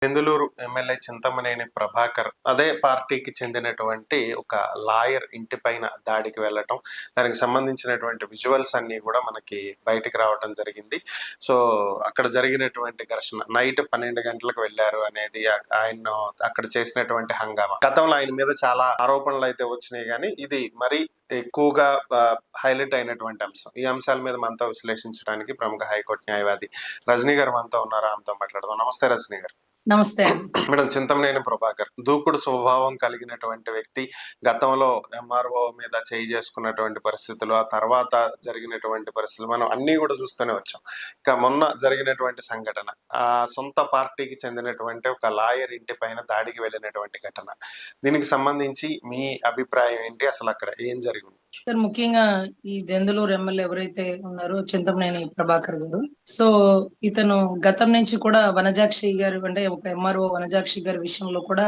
Denduluru MLA Chintamaneni Prabhakar అదే పార్టీకి చెందినటువంటి ఒక లాయర్ ఇంటి పైన దాడికి వెళ్ళటం, దానికి సంబంధించినటువంటి విజువల్స్ అన్నీ కూడా మనకి బయటికి రావటం జరిగింది. సో అక్కడ జరిగినటువంటి ఘర్షణ నైట్ 12 గంటలకు వెళ్ళారు అనేది ఆయన అక్కడ చేసినటువంటి హంగామా. గతంలో ఆయన మీద చాలా ఆరోపణలు అయితే వచ్చినాయి, కానీ ఇది మరీ ఎక్కువగా హైలైట్ అయినటువంటి అంశం. ఈ అంశాల మీద మనతో విశ్లేషించడానికి ప్రముఖ హైకోర్టు న్యాయవాది రజనీ గారు మనతో ఉన్నారు. ఆమెతో మాట్లాడదాం. నమస్తే రజనీ గారు. నమస్తే మేడం. చింతమనేని ప్రభాకర్ దూకుడు స్వభావం కలిగినటువంటి వ్యక్తి. గతంలో ఎంఆర్ఓ మీద చేయి చేసుకున్నటువంటి పరిస్థితులు, ఆ తర్వాత జరిగినటువంటి పరిస్థితులు మనం అన్నీ కూడా చూస్తూనే వచ్చాం. ఇక మొన్న జరిగినటువంటి సంఘటన, ఆ సొంత పార్టీకి చెందినటువంటి ఒక లాయర్ ఇంటి పైన దాడికి వెళ్ళినటువంటి ఘటన, దీనికి సంబంధించి మీ అభిప్రాయం ఏంటి? అసలు అక్కడ ఏం జరిగింది? సార్, ముఖ్యంగా ఈ దెందులూరు ఎమ్మెల్యే ఎవరైతే ఉన్నారో చింతమనేని ప్రభాకర్ గారు, సో ఇతను గతం నుంచి కూడా వనజాక్షి గారు అంటే ఒక ఎంఆర్ఓ వనజాక్షి గారి విషయంలో కూడా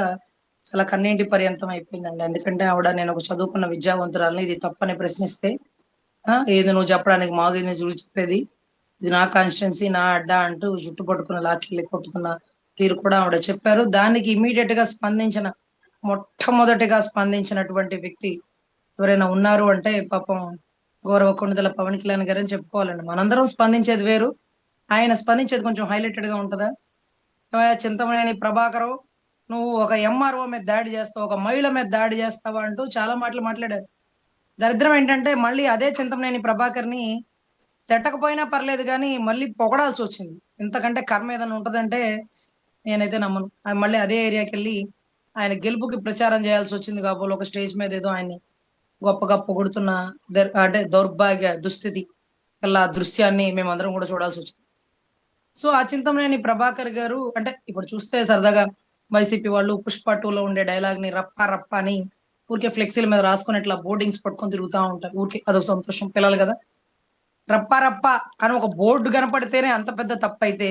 చాలా కన్నీటి పర్యంతం అయిపోయిందండి. ఎందుకంటే ఆవిడ నేను ఒక చదువుకున్న విద్యావంతురాలని, ఇది తప్పని ప్రశ్నిస్తే ఏది నువ్వు చెప్పడానికి మాగేది చూడు చెప్పేది, ఇది నా కాన్స్టిట్యున్సీ నా అడ్డా అంటూ జుట్టు పట్టుకున్న లాఠీలు కొట్టుకున్న తీరు కూడా ఆవిడ చెప్పారు. దానికి ఇమీడియట్ గా మొట్టమొదటిగా స్పందించినటువంటి వ్యక్తి ఎవరైనా ఉన్నారు అంటే పాపం గౌరవ కొణిదెల పవన్ కళ్యాణ్ గారు అని చెప్పుకోవాలండి. మనందరం స్పందించేది వేరు, ఆయన స్పందించేది కొంచెం హైలైటెడ్ గా ఉంటుందా? చింతమనేని ప్రభాకర్, నువ్వు ఒక ఎంఆర్ఓ మీద దాడి చేస్తావు, ఒక మహిళ మీద దాడి చేస్తావా అంటూ చాలా మాటలు మాట్లాడారు. దరిద్రం ఏంటంటే మళ్ళీ అదే చింతమనేని ప్రభాకర్ ని తిట్టకపోయినా పర్లేదు కానీ మళ్ళీ పొగడాల్సి వచ్చింది. ఇంతకంటే కర్మ ఏదైనా ఉంటదంటే నేనైతే నమ్మను. మళ్ళీ అదే ఏరియాకి వెళ్ళి ఆయన గెలుపుకి ప్రచారం చేయాల్సి వచ్చింది. కాబోలు ఒక స్టేజ్ మీద ఏదో ఆయన్ని గొప్పగా పొగుడుతున్న అంటే దౌర్భాగ్య దుస్థితి ఆ దృశ్యాన్ని మేమందరం కూడా చూడాల్సి వచ్చింది. సో ఆ చింతమనేని ప్రభాకర్ గారు అంటే ఇప్పుడు చూస్తే సరదాగా వైసీపీ వాళ్ళు పుష్ప 2లో ఉండే డైలాగ్ ని రప్ప రప్ప అని ఊరికే ఫ్లెక్సీల మీద రాసుకుని ఇట్లా బోర్డింగ్స్ పట్టుకొని తిరుగుతూ ఉంటారు. ఊరికే అదొక సంతోషం పిల్లలు కదా. రప్ప రప్ప అని ఒక బోర్డు కనపడితేనే అంత పెద్ద తప్పైతే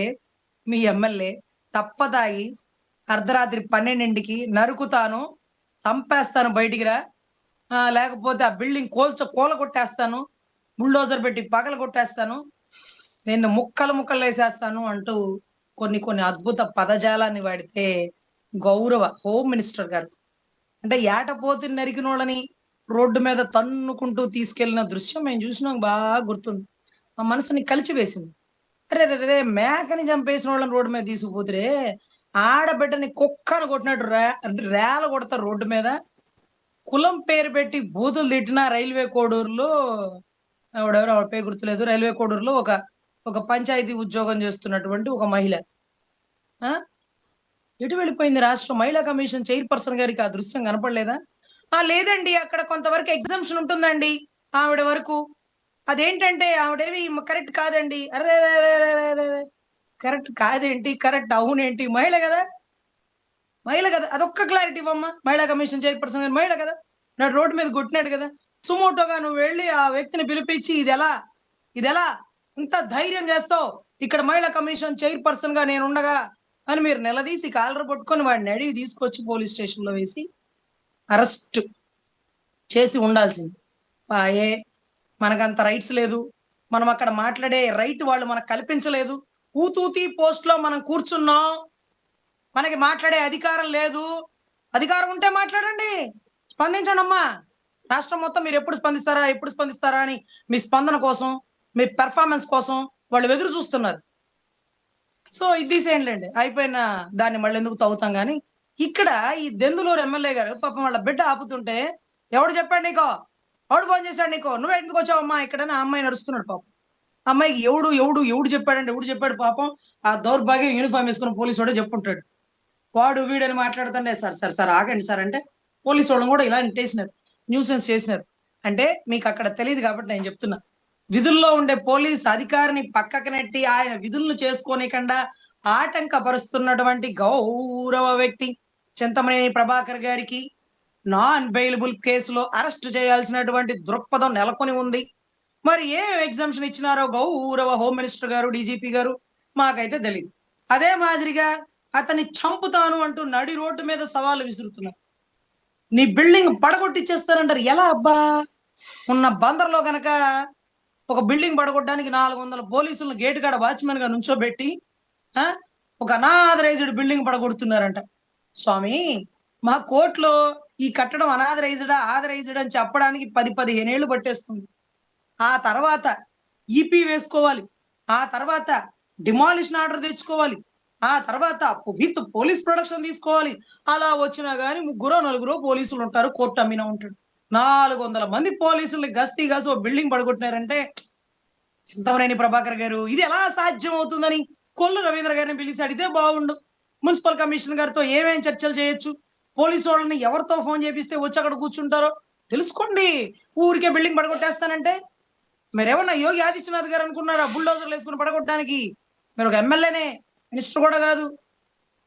మీ ఎమ్మెల్యే తప్పదాయి అర్ధరాత్రి 12ంటికి నరుకుతాను, చంపేస్తాను, బయటికి రా, లేకపోతే ఆ బిల్డింగ్ కూల కొట్టేస్తాను, బుల్డోజర్ పెట్టి పగల కొట్టేస్తాను, నేను ముక్కలు వేసేస్తాను అంటూ కొన్ని అద్భుత పదజాలాన్ని వాడితే గౌరవ హోమ్ మినిస్టర్ గారు అంటే ఏటపోతుని నరికినోళ్ళని రోడ్డు మీద తన్నుకుంటూ తీసుకెళ్లిన దృశ్యం మేము చూసినాం, బాగా గుర్తుంది. ఆ మనసుని కలిచివేసింది. అరే రే మేకని చంపేసిన వాళ్ళని రోడ్డు మీద తీసుకుపోతురే, ఆడబిడ్డని కుక్కను కొట్టినట్టు రేల కొడతారు రోడ్డు మీద. కులం పేరు పెట్టి బూతులు తిట్టిన రైల్వే కోడూరులో ఆవిడ పేరు గుర్తులేదు, రైల్వే కోడూరులో ఒక పంచాయతీ ఉద్యోగం చేస్తున్నటువంటి ఒక మహిళ ఎటు వెళ్ళిపోయింది రాష్ట్రం? మహిళా కమిషన్ చైర్పర్సన్ గారికి ఆ దృశ్యం కనపడలేదా? లేదండి, అక్కడ కొంతవరకు ఎగ్జామ్షన్ ఉంటుందండి ఆవిడ వరకు. అదేంటంటే ఆవిడేవి కరెక్ట్ కాదండి. అరే కరెక్ట్ కాదేంటి, కరెక్ట్ అవునేంటి? మహిళ కదా, అదొక్క క్లారిటీ ఇవ్వమ్మా. మహిళా కమిషన్ చైర్పర్సన్ గారు మహిళ కదా, నాడు రోడ్డు మీద కొట్టినాడు కదా, సుమోటోగా నువ్వు వెళ్ళి ఆ వ్యక్తిని పిలిపించి ఇది ఎలా ఇంత ధైర్యం చేస్తావు, ఇక్కడ మహిళా కమిషన్ చైర్పర్సన్ గా నేను ఉండగా అని మీరు నిలదీసి కాలర్ పట్టుకొని వాడిని అడిగి తీసుకొచ్చి పోలీస్ స్టేషన్ లో వేసి అరెస్ట్ చేసి ఉండాల్సింది. మనకంత రైట్స్ లేదు, మనం అక్కడ మాట్లాడే రైట్ వాళ్ళు మనకు కల్పించలేదు. ఊతూతి పోస్ట్ లో మనం కూర్చున్నాం, మనకి మాట్లాడే అధికారం లేదు. అధికారం ఉంటే మాట్లాడండి, స్పందించండి అమ్మా. రాష్ట్రం మొత్తం మీరు ఎప్పుడు స్పందిస్తారా అని మీ స్పందన కోసం, మీ పెర్ఫార్మెన్స్ కోసం వాళ్ళు ఎదురు చూస్తున్నారు. సో ఇది తీసేయండి, అయిపోయిన దాన్ని మళ్ళీ ఎందుకు తవ్వుతాం. కానీ ఇక్కడ ఈ దెందులూరు ఎమ్మెల్యే గారు పాపం వాళ్ళ బిడ్డ ఆపుతుంటే ఎవడు చెప్పాడు నీకో, ఎవడు ఫోన్ చేశాడు నీకో, నువ్వు ఎందుకు వచ్చావమ్మా ఇక్కడ? ఆ అమ్మాయి నడుస్తున్నాడు పాపం. అమ్మాయికి ఎవడు చెప్పాడు పాపం. ఆ దౌర్భాగ్యం యూనిఫామ్ వేసుకున్న పోలీసు వాడే చెప్పుంటాడు. వాడు వీడని మాట్లాడుతుండే సార్ ఆగండి సార్ అంటే పోలీసు వాళ్ళని కూడా ఇలా నెట్టేసినారు, న్యూసెన్స్ చేసినారు. అంటే మీకు అక్కడ తెలియదు కాబట్టి నేను చెప్తున్నా. విధుల్లో ఉండే పోలీస్ అధికారిని పక్కకు నెట్టి ఆయన విధులను చేసుకోనికుండా ఆటంకపరుస్తున్నటువంటి గౌరవ వ్యక్తి చింతమనేని ప్రభాకర్ గారికి నాన్ బెయిలబుల్ కేసులో అరెస్ట్ చేయాల్సినటువంటి దృక్పథం నెలకొని ఉంది. మరి ఏం ఎగ్జామ్షన్ ఇచ్చినారో గౌరవ హోమ్ మినిస్టర్ గారు, డీజీపీ గారు మాకైతే తెలియదు. అదే మాదిరిగా అతన్ని చంపుతాను అంటూ నడి రోడ్డు మీద సవాలు విసురుతున్నారు. నీ బిల్డింగ్ పడగొట్టిచ్చేస్తానంటారు. ఎలా అబ్బా? ఉన్న బందర్లో గనక ఒక బిల్డింగ్ పడగొట్టడానికి 400 పోలీసులను గేటు కాడ వాచ్మెన్ గా నుంచోబెట్టి ఒక అనాథరైజ్డ్ బిల్డింగ్ పడగొడుతున్నారంట. స్వామి, మా కోర్టులో ఈ కట్టడం అనాథరైజ్డా ఆథరైజ్డ్ అని చెప్పడానికి 10-15 ఏళ్ళు పట్టేస్తుంది. ఆ తర్వాత ఈపీ వేసుకోవాలి, ఆ తర్వాత డిమాలిషన్ ఆర్డర్ తెచ్చుకోవాలి, ఆ తర్వాత విత్ పోలీస్ ప్రొడక్షన్ తీసుకోవాలి. అలా వచ్చినా గానీ ముగ్గురో నలుగురో పోలీసులు ఉంటారు, కోర్టు అమ్మినా ఉంటాడు. 400 మంది పోలీసుల్ని గస్తీ కాసి ఓ బిల్డింగ్ పడగొట్టినారంటే చింతమనేని ప్రభాకర్ గారు ఇది ఎలా సాధ్యం అవుతుందని కొల్లు రవీంద్ర గారిని పిలిచి అడిగితే బాగుండు. మున్సిపల్ కమిషనర్ గారితో ఏమేం చర్చలు చేయొచ్చు, పోలీసు వాళ్ళని ఎవరితో ఫోన్ చేపిస్తే వచ్చి అక్కడ కూర్చుంటారో తెలుసుకోండి. ఊరికే బిల్డింగ్ పడగొట్టేస్తానంటే మీరేమన్నా యోగి ఆదిత్యనాథ్ గారు అనుకున్నారా బుల్డోజర్లు వేసుకుని పడగొట్టడానికి? మీరు ఒక ఎమ్మెల్యేనే, మినిస్టర్ కూడా కాదు.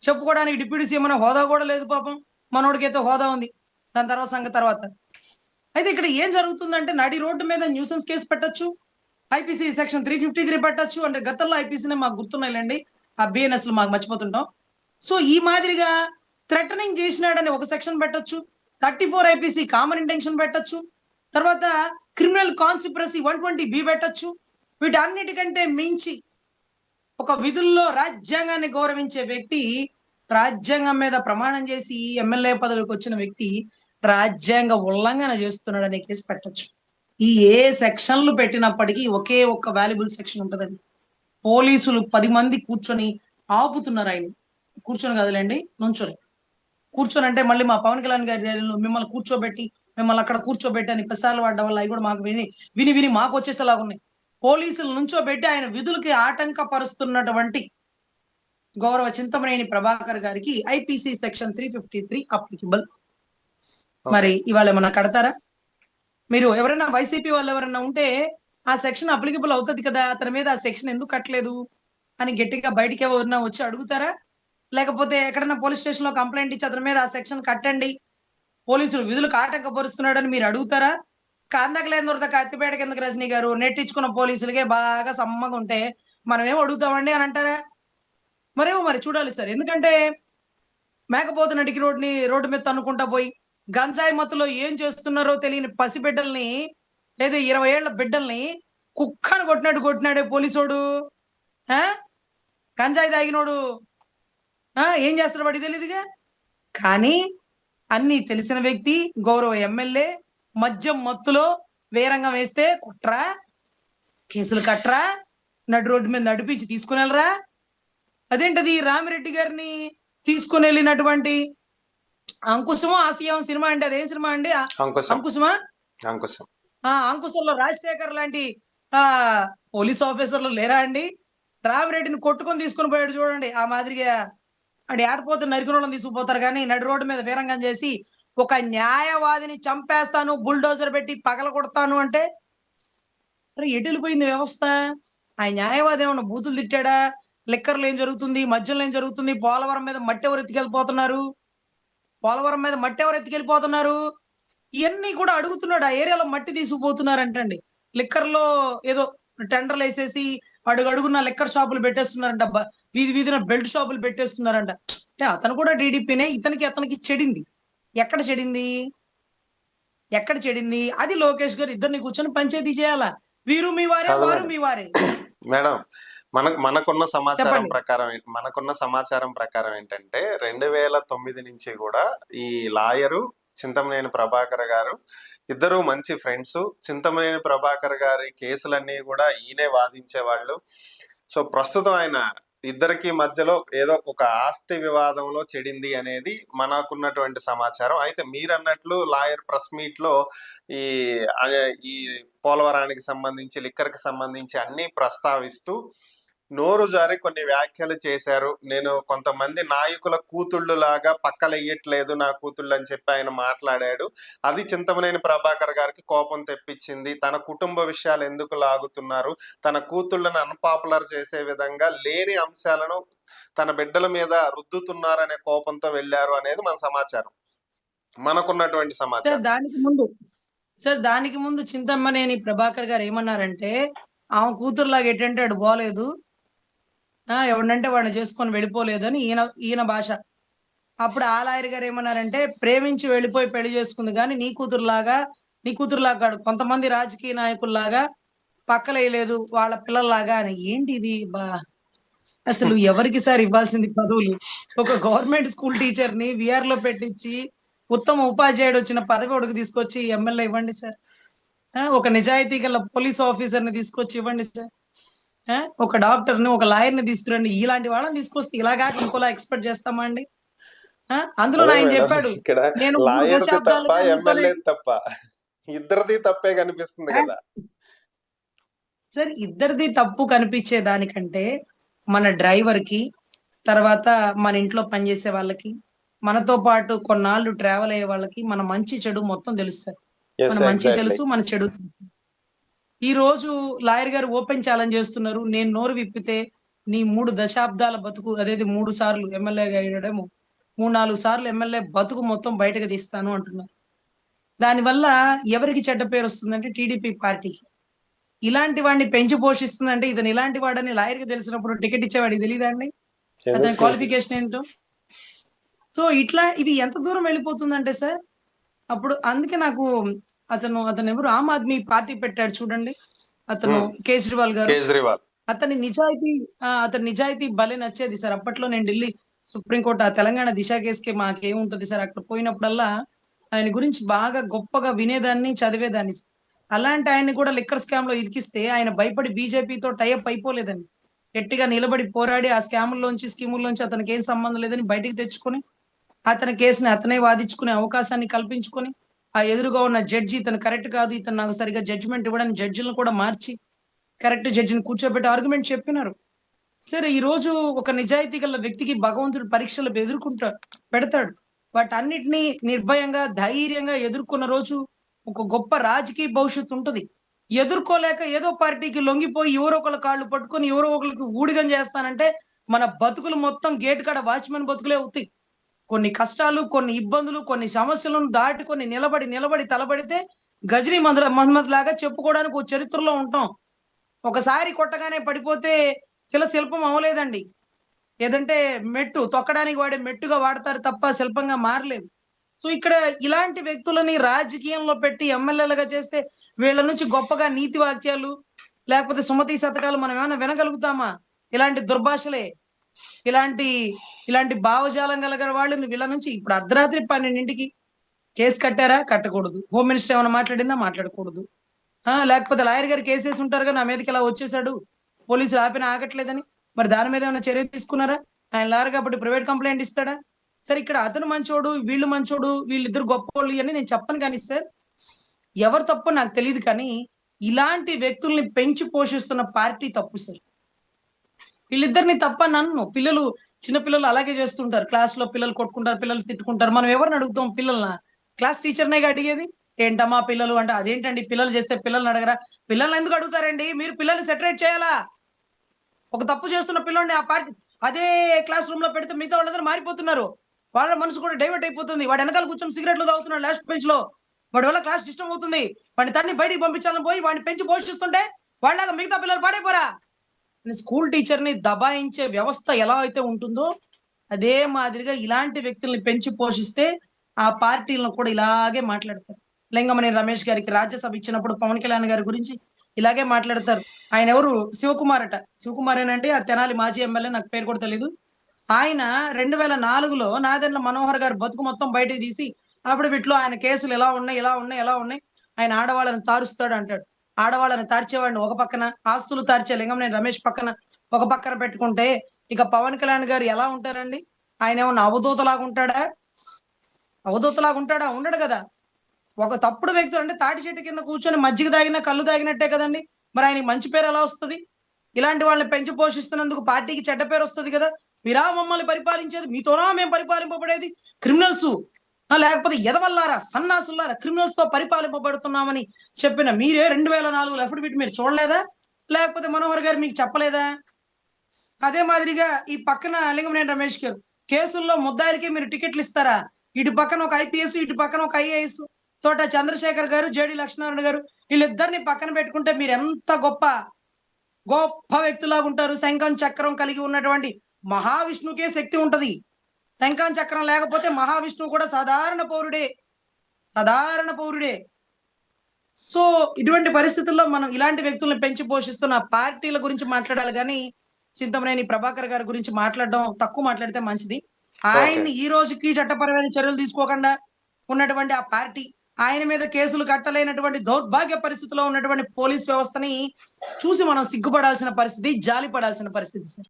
చెప్పుకోవడానికి డిప్యూటీ సీఎం అనే హోదా కూడా లేదు పాపం. మనోడికైతే హోదా ఉంది, దాని తర్వాత సంగతి తర్వాత. అయితే ఇక్కడ ఏం జరుగుతుందంటే నడి రోడ్డు మీద న్యూసెన్స్ కేసు పెట్టొచ్చు, ఐపీసీ సెక్షన్ 353 పెట్టొచ్చు. అంటే గతంలో ఐపీసీనే మాకు గుర్తున్నాయిలేండి, ఆ బిఎన్ఎస్ మాకు మర్చిపోతుంటాం. సో ఈ మాదిరిగా థ్రెటనింగ్ చేసినాడని ఒక సెక్షన్ పెట్టొచ్చు, 34 ఐపీసీ కామన్ ఇంటెన్షన్ పెట్టొచ్చు, తర్వాత క్రిమినల్ కాన్స్పిరసీ 120B పెట్టొచ్చు. వీటన్నిటికంటే మించి ఒక విధుల్లో రాజ్యాంగాన్ని గౌరవించే వ్యక్తి, రాజ్యాంగం మీద ప్రమాణం చేసి ఎమ్మెల్యే పదవికి వచ్చిన వ్యక్తి రాజ్యాంగ ఉల్లంఘన చేస్తున్నాడనే కేసు పెట్టొచ్చు. ఈ ఏ సెక్షన్లు పెట్టినప్పటికీ ఒకే ఒక్క వాల్యుబుల్ సెక్షన్ ఉంటదండి. పోలీసులు 10 మంది కూర్చొని ఆపుతున్నారు ఆయన. కూర్చొని కదలండి, నుంచొని. కూర్చొని అంటే మళ్ళీ మా పవన్ కళ్యాణ్ గారి ర్యాలీలో మిమ్మల్ని కూర్చోబెట్టి మిమ్మల్ని అక్కడ కూర్చోబెట్టి అని 10 సార్లు వాడడం వల్ల అవి కూడా మాకు విని విని విని మాకు వచ్చేసేలాగా ఉన్నాయి. పోలీసులు నుంచోబెట్టి ఆయన విధులకి ఆటంకపరుస్తున్నటువంటి గౌరవ చింతమనేని ప్రభాకర్ గారికి ఐపీసీ సెక్షన్ 353 అప్లికబుల్. మరి ఇవాళ ఏమన్నా కడతారా? మీరు ఎవరైనా వైసీపీ వాళ్ళు ఎవరైనా ఉంటే ఆ సెక్షన్ అప్లికబుల్ అవుతుంది కదా, అతని మీద ఆ సెక్షన్ ఎందుకు కట్టలేదు అని గట్టిగా బయటికి ఎవరన్నా వచ్చి అడుగుతారా? లేకపోతే ఎక్కడన్నా పోలీస్ స్టేషన్ లో కంప్లైంట్ ఇచ్చి అతని మీద ఆ సెక్షన్ కట్టండి, పోలీసులు విధులకు ఆటంకపరుస్తున్నాడని మీరు అడుగుతారా? కాందకలేని దొరద కత్తిపేట కిందకి రజనీ గారు నెట్టించుకున్న పోలీసులకే బాగా సమ్మగా ఉంటే మనం ఏం అడుగుతామండి అని అంటారా? మరేమో మరి చూడాలి సార్. ఎందుకంటే మేకపోతు నడికి రోడ్డు మీద తన్నుకుంటా పోయి గంజాయి మత్తులో ఏం చేస్తున్నారో తెలియని పసిబిడ్డల్ని, లేదా 20 ఏళ్ల బిడ్డల్ని కుక్కను కొట్టినాడే పోలీసోడు. గంజాయి తాగినోడు ఏం చేస్తాడు వాడికి తెలియదుగా. కానీ అన్ని తెలిసిన వ్యక్తి, గౌరవ ఎమ్మెల్యే, మద్యం మత్తులో వేరంగం వేస్తే కుట్రా, కేసులు కట్రా, నడు రోడ్డు మీద నడిపించి తీసుకుని వెళ్ళరా? అదేంటది రామిరెడ్డి గారిని తీసుకుని వెళ్ళినటువంటి అంకుశమో ఆసియం సినిమా అంటే అదేం సినిమా అండి? అంకుశమా? అంకుశంలో రాజశేఖర్ లాంటి పోలీస్ ఆఫీసర్లు లేరా అండి? రామిరెడ్డిని కొట్టుకొని తీసుకుని పోయాడు చూడండి. ఆ మాదిరిగా అడి ఆడిపోతే నరికినోళ్ళని తీసుకుపోతారు, కానీ నడి రోడ్డు మీద వీరంగం చేసి ఒక న్యాయవాదిని చంపేస్తాను, బుల్డోజర్ పెట్టి పగల కొడతాను అంటే ఎటు వెళ్ళిపోయింది వ్యవస్థ? ఆ న్యాయవాది ఏమన్నా బూతులు తిట్టాడా? లిక్కర్లు ఏం జరుగుతుంది, మద్యంలో ఏం జరుగుతుంది, పోలవరం మీద మట్టి ఎవరు ఎత్తుకెళ్ళిపోతున్నారు, పోలవరం మీద మట్టి ఎవరు ఎత్తుకెళ్ళిపోతున్నారు, ఇవన్నీ కూడా అడుగుతున్నాడు. ఆ ఏరియాలో మట్టి తీసుకుపోతున్నారంటండి. లిక్కర్లో ఏదో టెండర్లు వేసేసి అడుగున లిక్కర్ షాపులు పెట్టేస్తున్నారంట, వీధి వీధిన బెల్ట్ షాపులు పెట్టేస్తున్నారంట. అంటే అతను కూడా టీడీపీనే, అతనికి చెడింది. ఎక్కడ చెడింది? అది లోకేష్ గారు ఇద్దరిని కూర్చొని పంచాయతీ చేయాలా? వీరు మీ వారే, వారు మీ వారే. మేడం, మనకున్న సమాచారం ప్రకారం ఏంటంటే 2009 నుంచి కూడా ఈ లాయరు చింతమనేని ప్రభాకర్ గారు ఇద్దరు మంచి ఫ్రెండ్స్. చింతమనేని ప్రభాకర్ గారి కేసులన్నీ కూడా ఈయనే వాదించేవాళ్ళు. సో ప్రస్తుతం ఆయన ఇద్దరికి మధ్యలో ఏదో ఒక ఆస్తి వివాదంలో చెడింది అనేది మనకున్నటువంటి సమాచారం. అయితే మీరన్నట్లు లాయర్ ప్రెస్ మీట్ లో ఈ పోలవరానికి సంబంధించి, లిక్కర్కి సంబంధించి అన్ని ప్రస్తావిస్తూ నోరు జారి కొన్ని వ్యాఖ్యలు చేశారు. నేను కొంతమంది నాయకుల కూతుళ్ళు లాగా పక్కలెయ్యట్లేదు నా కూతుళ్ళు అని చెప్పి ఆయన మాట్లాడాడు. అది చింతమనేని ప్రభాకర్ గారికి కోపం తెప్పించింది. తన కుటుంబ విషయాలు ఎందుకు లాగుతున్నారు, తన కూతుళ్ళను అన్పాపులర్ చేసే విధంగా లేని అంశాలను తన బిడ్డల మీద రుద్దుతున్నారనే కోపంతో వెళ్ళారు అనేది మన సమాచారం, మనకున్నటువంటి సమాచారం. దానికి ముందు చింతమనేని ప్రభాకర్ గారు ఏమన్నారంటే, ఆమె కూతురులాగా ఎటంటాడు పోలేదు, ఎవడంటే వాడిని చేసుకొని వెళ్ళిపోలేదని ఈయన భాష. అప్పుడు ఆ లాయర్ గారు ఏమన్నారంటే, ప్రేమించి వెళ్ళిపోయి పెళ్లి చేసుకుంది కానీ నీ కూతురులాగా కొంతమంది రాజకీయ నాయకుల్లాగా పక్కలేయలేదు వాళ్ళ పిల్లల్లాగా అని. ఏంటి ఇది? అసలు ఎవరికి సార్ ఇవ్వాల్సింది పదవులు? ఒక గవర్నమెంట్ స్కూల్ టీచర్‌ని వీఆర్‌లో పెట్టించి, ఉత్తమ ఉపాధ్యాయుడు వచ్చిన పదవి ఒకడికి తీసుకొచ్చి ఎమ్మెల్యే ఇవ్వండి సార్. ఒక నిజాయితీ గల పోలీస్ ఆఫీసర్‌ని తీసుకొచ్చి ఇవ్వండి సార్. ఒక డాక్టర్‌ని, ఒక లాయర్‌ని తీసుకురండి. ఇలాంటి వాళ్ళని తీసుకొస్తే ఇలా గాక ఇంకోలా ఎక్స్‌పెక్ట్ చేస్తామా అండి? అందులోను అదే ఆయన మేడం, చెప్పాడు. ఇక్కడ నేను 3 లాయర్‌ది తప్ప, దశాబ్దాలుగా మీతోనే ఎమ్మెల్యేది తప్ప. ఇద్దరిది తప్పే కనిపిస్తుంది ఆ! గదా! సార్ ఇద్దరిది తప్పు కనిపించే దానికంటే, మన డ్రైవర్‌కి, తర్వాత మన ఇంట్లో పనిచేసే వాళ్ళకి, మనతో పాటు కొన్నాళ్ళు ట్రావెల్ అయ్యే వాళ్ళకి, మన మంచి చెడు మొత్తం తెలుసు సార్. మన యెస్. మంచి ఎగ్జాక్ట్‌లీ. తెలుసు, మన చెడు తెలుసు. ఈరోజు లాయర్ గారు ఓపెన్ ఛాలెంజ్ చేస్తున్నారు. నేను నోరు విప్పితే నీ 3 దశాబ్దాల బతుకు అదేది 3 సార్లు ఎమ్మెల్యేగా అయ్యాడేమో 3, 4 సార్లు ఎమ్మెల్యే బతుకు మొత్తం బయటకు తీస్తాను అంటున్నారు. దానివల్ల ఎవరికి చెడ్డ పేరొస్తుందంటే టీడీపీ పార్టీకి. ఇలాంటి వాడిని పెంచి పోషిస్తుందంటే ఇతను ఇలాంటి వాడని లాయర్‌కి తెలిసినప్పుడు టికెట్ ఇచ్చేవాడికి తెలీదా అండి? ఎందుకు అతని తెలీదు? క్వాలిఫికేషన్ ఏంటో? సో, ఇట్లా ఇవి ఎంత దూరం వెళ్ళిపోతుందంటే సార్, అప్పుడు అందుకే నాకు అతనెవరు ఆమ్ ఆద్మీ పార్టీ పెట్టాడు చూడండి. అతను హ్మ్. కేజ్రీవాల్ గారు. కేజ్రీవాల్. అతని నిజాయితీ అతని నిజాయితీ భలే నచ్చేది సార్. అప్పట్లో నేను ఢిల్లీ సుప్రీంకోర్ట్ ఆ తెలంగాణ దిశ కేస్‌కి మాకేముంటది సార్ అక్కడ పోయినప్పుడల్లా ఆయన గురించి బాగా గొప్పగా వినేదాన్ని, చదివేదాన్ని. అలాంటి ఆయన్ని కూడా లిక్కర్ స్కామ్‌లో ఇరికిస్తే ఆయన భయపడి బీజేపీతో టై అప్ అయిపోలేదండి. గట్టిగా నిలబడి పోరాడి ఆ స్కాముల్లోంచి, స్కీముల్లోంచి అతనికేం సంబంధం లేదని బయటికి తెచ్చుకొని, అతని కేస్‌ని అతనే వాదించుకునే అవకాశాన్ని కల్పించుకొని, ఆ ఎదురుగా ఉన్న జడ్జి ఇతను కరెక్ట్ కాదు, ఇతను నాకు సరిగ్గా జడ్జిమెంట్ ఇవ్వడని జడ్జిలను కూడా మార్చి, కరెక్ట్ జడ్జిని కూర్చోబెట్టి ఆర్గ్యుమెంట్ చెప్పినారు. సరే ఈరోజు ఒక నిజాయితీ గల వ్యక్తికి భగవంతుడు పరీక్షలు పెడతాడు. వాటన్నిటిని నిర్భయంగా, ధైర్యంగా ఎదుర్కొన్న రోజు ఒక గొప్ప రాజకీయ భవిష్యత్తు ఉంటది. ఎదుర్కోలేక ఏదో పార్టీకి లొంగిపోయి ఎవరో ఒకళ్ళ కాళ్ళు పట్టుకొని ఎవరో ఒకళ్ళకి ఊడిగం చేస్తానంటే మన బతుకులు మొత్తం గేట్ కాడ వాచ్‌మెన్ బతుకులే అవుతాయి. కొన్ని కష్టాలు, కొన్ని ఇబ్బందులు, కొన్ని సమస్యలను దాటుకొని నిలబడి తలబడితే గజనీ మహమ్మద్ లాగా చెప్పుకోవడానికి ఒక చరిత్రలో ఉంటాం. ఒకసారి కొట్టగానే పడిపోతే శిల్పం అవ్వలేదండి. ఏదంటే మెట్టు తొక్కడానికి వాడే మెట్టుగా వాడతారు తప్ప శిల్పంగా మారలేదు. సో, ఇక్కడ ఇలాంటి వ్యక్తులని రాజకీయంలో పెట్టి ఎమ్మెల్యేలుగా చేస్తే వీళ్ళ నుంచి గొప్పగా నీతి వాక్యాలు, లేకపోతే సుమతి శతకాలు మనం ఏమైనా వినగలుగుతామా? ఇలాంటి దుర్భాషలే. ఇలాంటి, ఇలాంటి భావజాలం గల వాళ్ళని వీళ్ళ నుంచి ఇప్పుడు అర్ధరాత్రి 12కి కేస్ కట్టారా? కట్టకూడదు. హోమ్ మినిస్టర్ ఏమైనా మాట్లాడిందా? మాట్లాడకూడదు. లేకపోతే లాయర్ గారు కేసేసి ఉంటారుగా నా మీదకి ఇలా వచ్చేసాడు. పోలీసులు ఆపినా ఆగట్లేదని. మరి దాని మీద ఏమైనా చర్య తీసుకున్నారా? ఆయన లాయర్ కాబట్టి ప్రైవేట్ కంప్లెయింట్ ఇస్తాడా? సరే ఇక్కడ అతను మంచోడు, వీళ్ళు మంచోడు, వీళ్ళిద్దరు గొప్పోళ్ళు అని నేను చెప్పను గానీ సార్, ఎవరు తప్పో నాకు తెలీదు కానీ, ఇలాంటి వ్యక్తుల్ని పెంచి పోషిస్తున్న పార్టీ తప్పు సార్. వీళ్ళిద్దరిని తప్పనన్ను. చిన్న పిల్లలు అలాగే చేస్తుంటారు. క్లాస్‌లో పిల్లలు కొట్టుకుంటారు, పిల్లలు తిట్టుకుంటారు. మనం ఎవరిని అడుగుతాం పిల్లలనా? క్లాస్ టీచర్‌నేగా అడిగేది. ఏంటమ్మా పిల్లలు అంటే, అదేంటండి పిల్లలు చేస్తే పిల్లల్ని అడగరా? పిల్లల్ని ఎందుకు అడుగుతారండి? మీరు పిల్లల్ని సెటరేట్ చేయాలా? ఒక తప్పు చేస్తున్న పిల్లోడిని ఆ పార్టీ అదే క్లాస్ రూమ్‌లో పెడితే మిగతా వాళ్ళందరూ మారిపోతున్నారు. వాళ్ళ మనసు కూడా డైవర్ట్ అయిపోతుంది. వాడు ఎనకాల కూర్చొని సిగరెట్లు తాగుతున్నాడు లాస్ట్ బెంచ్‌లో. వాడి వల్ల క్లాస్ డిస్టర్బ్ అవుతుంది. వాడిని తన్ని బయటికి పంపించాలని పోయి వాడిని పెంచి పోషిస్తుంటే వాళ్ళలాగా మిగతా పిల్లలు పాడైపోరా? స్కూల్ టీచర్‌ని దబాయించే వ్యవస్థ ఎలా అయితే ఉంటుందో, అదే మాదిరిగా ఇలాంటి వ్యక్తుల్ని పెంచి పోషిస్తే, ఆ పార్టీలను కూడా ఇలాగే మాట్లాడతారు. లింగమనేని రమేష్ గారికి రాజ్యసభ ఇచ్చినప్పుడు పవన్ కళ్యాణ్ గారి గురించి ఇలాగే మాట్లాడతారు. ఆయనెవరు శివకుమార్ అట. శివకుమారేనండి ఆ తెనాలి మాజీ ఎమ్మెల్యే నాకు పేరు కూడా తెలీదు. ఆయన 2004లో నాదెండ్ల మనోహర్ గారి బతుకు మొత్తం బయటకి తీసి, అఫిడవిట్‌లో ఆయన కేసులు ఇలా ఉన్నాయి, ఇలా ఉన్నాయి, ఎలా ఉన్నాయి. ఆయన ఆడవాళ్ళని తారుస్తాడు అంటాడు. ఆడవాళ్ళని తార్చేవాడిని ఒక పక్కన, ఆస్తులు తార్చే లింగమనేని రమేష్ పక్కన, ఒక పక్కన పెట్టుకుంటే, ఇక పవన్ కళ్యాణ్ గారు ఎలా ఉంటారండి? ఆయనేమన్నా అవధూతలాగా ఉంటాడా? అవధూతలాగా ఉంటాడా? ఉండడు గదా! ఒక తప్పుడు వ్యక్తులు అంటే తాటి చెట్టు కింద కూర్చొని మజ్జిగ తాగినా, కల్లు తాగినట్టే కదండీ! మరి ఆయనకి మంచి పేరు ఎలా వస్తది? ఇలాంటి వాళ్ళని పెంచి పోషిస్తున్నందుకు పార్టీకి చెడ్డ పేరొస్తది గదా! మీరా మమ్మల్ని పరిపాలించేది? మీతోనా మేము పరిపాలింపబడేది? క్రిమినల్సు. లేకపోతే ఎదవల్లారా, సన్నాసుల్లారా, క్రిమినల్స్‌తో పరిపాలింపబడుతున్నామని చెప్పిన మీరే 2004లో అఫిడవిట్ మీరు చూడలేదా? లేకపోతే మనోహర్ గారు మీకు చెప్పలేదా? అదే మాదిరిగా ఈ పక్కన లింగమనేని రమేష్ గారు. కేసుల్లో ముద్దాయిలకి మీరు టికెట్లిస్తారా? ఇటు పక్కన ఒక ఐపీఎస్, ఇటు పక్కన ఒక ఐఏఎస్. తోట చంద్రశేఖర్ గారు, జేడీ లక్ష్మీనారాయణ గారు వీళ్ళిద్దరిని పక్కన పెట్టుకుంటే మీరెంత గొప్ప, గొప్ప వ్యక్తులాగుంటారు. శంఖం, చక్రం కలిగి ఉన్నటువంటి మహావిష్ణువుకే శక్తి ఉంటది. శంఖం, చక్రం లేకపోతే మహావిష్ణువు కూడా సాధారణ పౌరుడే. సాధారణ పౌరుడే. సో, ఇటువంటి పరిస్థితుల్లో మనం ఇలాంటి వ్యక్తుల్ని పెంచి పోషిస్తున్న పార్టీల గురించి మాట్లాడాలి గానీ, చింతమనేని ప్రభాకర్ గారి గురించి మాట్లాడడం తక్కువ మాట్లాడితే మంచిది. ఆయన్ని ఈ రోజుకి చట్టపరమైన చర్యలు తీసుకోకుండా ఉన్నటువంటి ఆ పార్టీ, ఆయన మీద కేసులు కట్టలేనటువంటి దౌర్భాగ్య పరిస్థితిలో ఉన్నటువంటి పోలీస్ వ్యవస్థని చూసి మనం సిగ్గుపడాల్సిన పరిస్థితి, జాలి పడాల్సిన పరిస్థితి సార్.